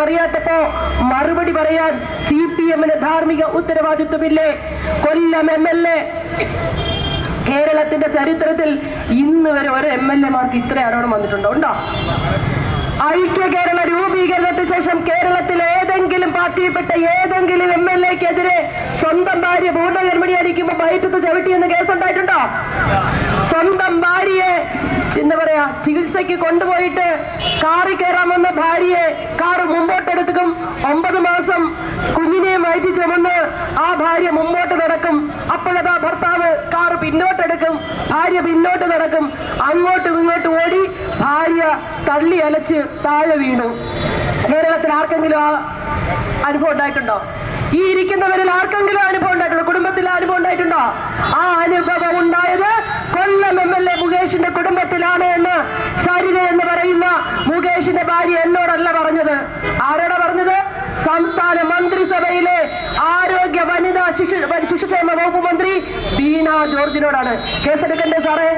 അറിയാത്തപ്പോ മറുപടി പറയാൻ CPM-ന് ധാർമ്മിക ഉത്തരവാദിത്വമില്ലേ? കൊല്ലം MLA കേരളത്തിന്റെ ചരിത്രത്തിൽ ഇന്ന് വരെ ഒരു MLA-മാർക്ക് ഇത്ര ആരോപണം വന്നിട്ടുണ്ടോ? ഉണ്ടോ? ഐക്യ കേരള രൂപീകരണത്തിന് ശേഷം കേരളത്തിലെ ഏതെങ്കിലും പാർട്ടിയിൽപ്പെട്ട ഏതെങ്കിലും MLA-ക്കെതിരെ സ്വന്തം ഭാര്യ പൂർണ്ണഗർഭിണിയായിരിക്കുമ്പോ വയറ്റത്ത് ചവിട്ടിയെന്ന് കേസുണ്ടായിട്ടുണ്ടോ? സ്വന്തം ഭാര്യയെ എന്താ പറയാ ചികിത്സയ്ക്ക് കൊണ്ടുപോയിട്ട് കാറിൽ കയറാൻ വന്ന ഭാര്യയെ കാറ് മുമ്പോട്ടെടുക്കും. 9 മാസം കുഞ്ഞിനെയും വയറ്റി ചുമന്ന് ആ ഭാര്യ മുമ്പോട്ട് നടക്കും. അപ്പോഴതാ ഭർത്താവ് കാറ് പിന്നോട്ടെടുക്കും, ഭാര്യ പിന്നോട്ട് നടക്കും. അങ്ങോട്ടും ഇങ്ങോട്ടും ഓടി ഭാര്യ തള്ളി അലച്ച് താഴെ വീണു. കേരളത്തിൽ ആർക്കെങ്കിലും ആ അനുഭവം ഉണ്ടായിട്ടുണ്ടോ? ഈ ഇരിക്കുന്നവരിൽ ആർക്കെങ്കിലും അനുഭവം ഉണ്ടായിട്ടുണ്ടോ? കുടുംബത്തിൽ അനുഭവം ഉണ്ടായിട്ടുണ്ടോ? ആ അനുഭവം ഉണ്ടായത് കൊല്ലം MLA മുകേഷിന്റെ കുടുംബത്തിലാണ് എന്ന് സരിത എന്ന് പറയുന്ന മുകേഷിന്റെ ഭാര്യ എന്നോടല്ല പറഞ്ഞത്. ആരോടാ പറഞ്ഞത്? സംസ്ഥാന മന്ത്രിസഭയിലെ ആരോഗ്യ വനിതാ ശിശുക്ഷേമ വകുപ്പ് മന്ത്രി ബീന ജോർജിനോടാണ്. കേസെടുക്കണ്ടേ സാറേ?